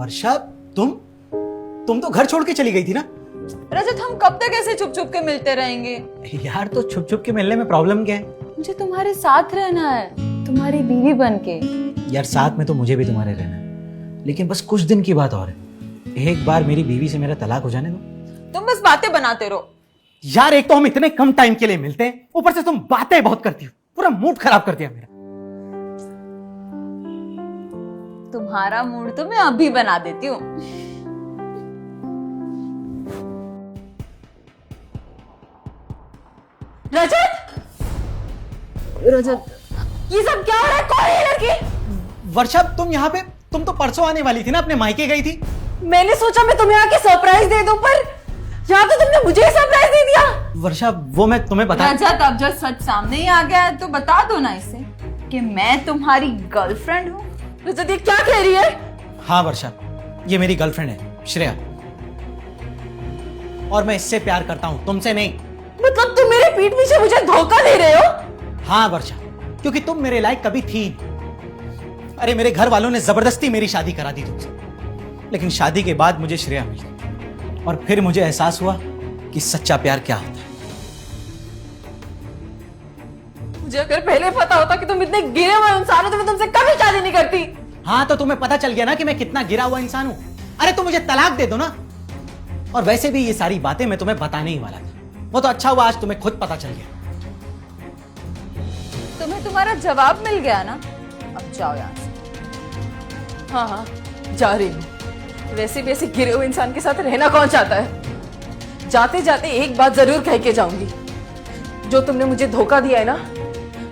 वर्षा, तुम तो घर छोड़ के चली गई थी ना। रजत, हम कब तक ऐसे छुप छुप के मिलते रहेंगे? यार तो छुप छुप के मिलने में प्रॉब्लम क्या है? मुझे तुम्हारे साथ रहना है, तुम्हारी बीवी बन के। यार साथ में तो मुझे भी तुम्हारे रहना है, लेकिन बस कुछ दिन की बात और है। एक बार मेरी बीवी से मेरा तलाक हो जाने दो। तुम बस बातें बनाते रहो। यार एक तो हम इतने कम टाइम के लिए मिलते हैं, ऊपर से तुम बातें बहुत करती हो, पूरा मूड खराब कर दिया मेरा। तुम्हारा मूड तो मैं अभी बना देती हूँ। रजत, रजत, ये सब क्या हो रहा है? कौन है ये लड़की? वर्षा, तुम यहाँ पे, तुम तो परसों आने वाली थी ना, अपने मायके गई थी। मैंने सोचा मैं तुम्हें आके सरप्राइज दे दूं, पर यहाँ तो तुमने मुझे सरप्राइज दे दिया। वर्षा, वो मैं तुम्हें बता। रजत, अब जब सच सामने ही आ गया है तो बता दो ना इसे कि मैं तुम्हारी गर्लफ्रेंड हूँ। रजत, ये क्या कह रही है? हाँ वर्षा, ये मेरी गर्लफ्रेंड है श्रेया, और मैं इससे प्यार करता हूँ, तुमसे नहीं। मतलब तुम मेरे पीठ पीछे मुझे धोखा दे रहे हो? हाँ वर्षा, क्योंकि तुम मेरे लायक कभी थी नहीं। अरे मेरे घर वालों ने जबरदस्ती मेरी शादी करा दी तुमसे, लेकिन शादी के बाद मुझे श्रेया मिली और फिर मुझे एहसास हुआ कि सच्चा प्यार क्या होता है। मुझे अगर पहले पता होता कि तुम इतने गिरे हुए इंसान हो तो मैं तुमसे कभी शादी नहीं करती। हाँ तो तुम्हें पता चल गया ना कि मैं कितना गिरा हुआ इंसान हूं। अरे तुम मुझे तलाक दे दो ना। और वैसे भी ये सारी बातें मैं तुम्हें बताने ही वाला था, वो तो अच्छा हुआ आज तुम्हें खुद पता चल गया। तुम्हें तुम्हारा जवाब मिल गया ना, अब जाओ यहाँ से। हाँ हाँ, जा रही हूँ। वैसे भी ऐसे गिरे हुए इंसान के साथ रहना कौन चाहता है? जाते जाते एक बात जरूर कह के जाऊंगी, जो तुमने मुझे धोखा दिया है ना,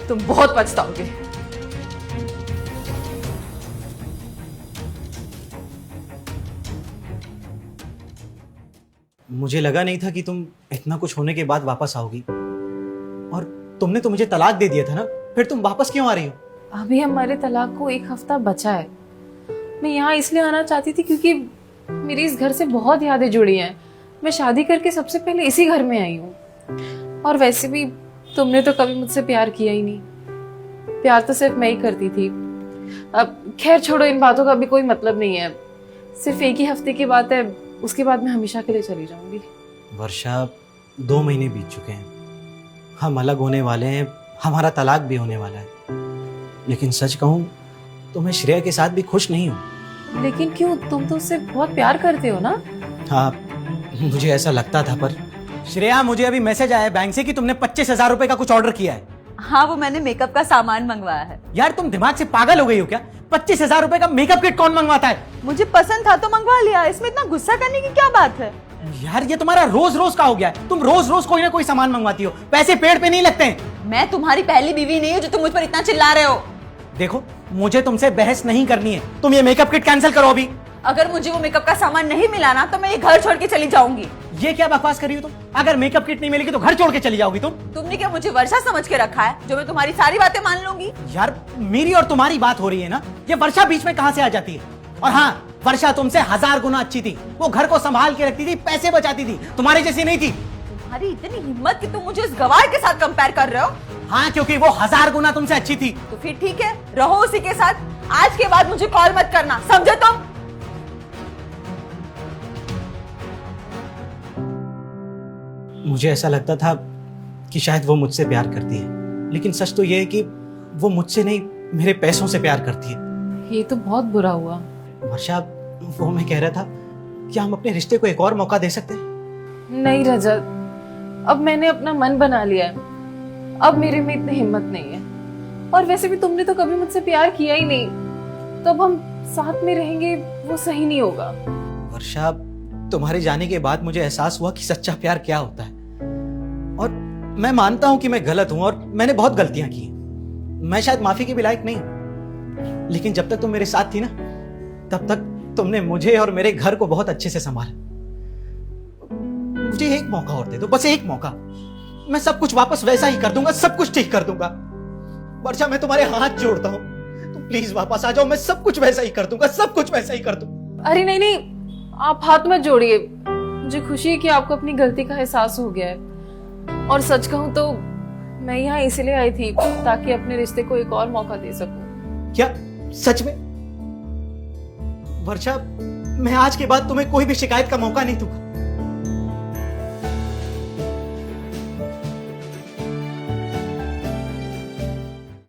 तुम बहुत पछताओगे। मुझे लगा नहीं था कि तुम इतना कुछ होने के बाद वापस आओगी, और तुमने तो मुझे तलाक दे दिया था ना, फिर तुम वापस क्यों आ रही हो? अभी हमारे तलाक को एक हफ्ता बचा है। मैं यहाँ इसलिए आना चाहती थी क्योंकि मेरी इस घर से बहुत यादें जुड़ी हैं। मैं शादी करके सबसे पहले इसी घर में आई हूँ, और वैसे भी तुमने तो कभी मुझसे प्यार किया ही नहीं। प्यार तो सिर्फ मैं ही करती थी। अब खैर छोड़ो, इन बातों का भी कोई मतलब नहीं है। सिर्फ एक ही हफ्ते की बात है, उसके बाद मैं हमेशा के लिए चली जाऊंगी। वर्षा, 2 महीने बीत चुके हैं, हम अलग होने वाले हैं, हमारा तलाक भी होने वाला है, लेकिन सच कहूं तो मैं श्रेया के साथ भी खुश नहीं हूं। लेकिन क्यों? तुम तो उससे बहुत प्यार करते हो ना। हाँ, मुझे ऐसा लगता था, पर श्रेया मुझे अभी मैसेज आया है बैंक से कि तुमने 25,000 रुपए का कुछ ऑर्डर किया है। हाँ, वो मैंने मेकअप का सामान मंगवाया है। यार तुम दिमाग से पागल हो गई हो क्या? 25,000 रुपए का मेकअप किट कौन मंगवाता है? मुझे पसंद था तो मंगवा लिया, इसमें इतना गुस्सा करने की क्या बात है? यार ये तुम्हारा रोज रोज का हो गया है, तुम रोज रोज कोई ना कोई सामान मंगवाती हो, पैसे पेड़ पे नहीं लगते हैं। मैं तुम्हारी पहली बीवी नहीं हूँ जो तुम मुझ पर इतना चिल्ला रहे हो। देखो, मुझे तुमसे बहस नहीं करनी है, तुम ये मेकअप किट कैंसिल करो अभी। अगर मुझे वो मेकअप का सामान नहीं मिला ना तो मैं ये घर छोड़ के चली जाऊंगी। ये क्या बकवास कर रही हो तुम? अगर मेकअप किट नहीं मिलेगी तो घर छोड़ के चली जाओगी तुम? तुमने क्या मुझे वर्षा समझ के रखा है जो मैं तुम्हारी सारी बातें मान लूंगी? यार मेरी और तुम्हारी बात हो रही है ना, ये वर्षा बीच में कहां से आ जाती है? और हाँ, वर्षा तुमसे 1000 गुना अच्छी थी, वो घर को संभाल के रखती थी, पैसे बचाती थी, तुम्हारी जैसी नहीं थी। तुम्हारी इतनी हिम्मत कि तुम मुझे इस गवार के साथ कंपेयर कर रहे हो? हाँ, क्योंकि वो 1000 गुना तुमसे अच्छी थी। तो फिर ठीक है, रहो उसी के साथ। आज के बाद मुझे कॉल मत करना, समझे तुम? मुझे ऐसा लगता था कि शायद वो मुझसे प्यार करती है, लेकिन सच तो ये है कि वो मुझसे नहीं, मेरे पैसों से प्यार करती है। ये तो बहुत बुरा हुआ। वर्षा, वो मैं कह रहा था, क्या हम अपने रिश्ते को एक और मौका दे सकते हैं? नहीं रजत, अब मैंने अपना मन बना लिया है। अब मेरे में इतनी हिम्मत नहीं है, और वैसे भी तुमने तो कभी मुझसे प्यार किया ही नहीं, तो अब हम साथ में रहेंगे वो सही नहीं होगा। वर्षा, तुम्हारे जाने के बाद मुझे एहसास हुआ कि सच्चा प्यार क्या होता है, और मैं मानता हूं कि मैं गलत हूं और मैंने बहुत गलतियां की। मैं शायद माफी के भी लायक नहीं हूं, लेकिन जब तक तुम मेरे साथ थी ना, तब तक तुमने मुझे और मेरे घर को बहुत अच्छे से संभाला। मुझे एक मौका और दे दो, बस एक मौका। मैं सब कुछ वापस वैसा ही कर दूंगा, सब कुछ ठीक कर दूंगा। वर्षा, मैं तुम्हारे हाथ जोड़ता हूं, तुम प्लीज वापस आ जाओ, मैं सब कुछ वैसा ही कर दूंगा, सब कुछ वैसा ही कर दूंगा। अरे नहीं नहीं, आप हाथ मत जोड़िए। मुझे खुशी है कि आपको अपनी गलती का एहसास हो गया है, और सच कहूं तो मैं यहाँ इसलिए आई थी ताकि अपने रिश्ते को एक और मौका दे सकूं। क्या सच में? वर्षा, मैं आज के बाद तुम्हें कोई भी शिकायत का मौका नहीं दूंगा।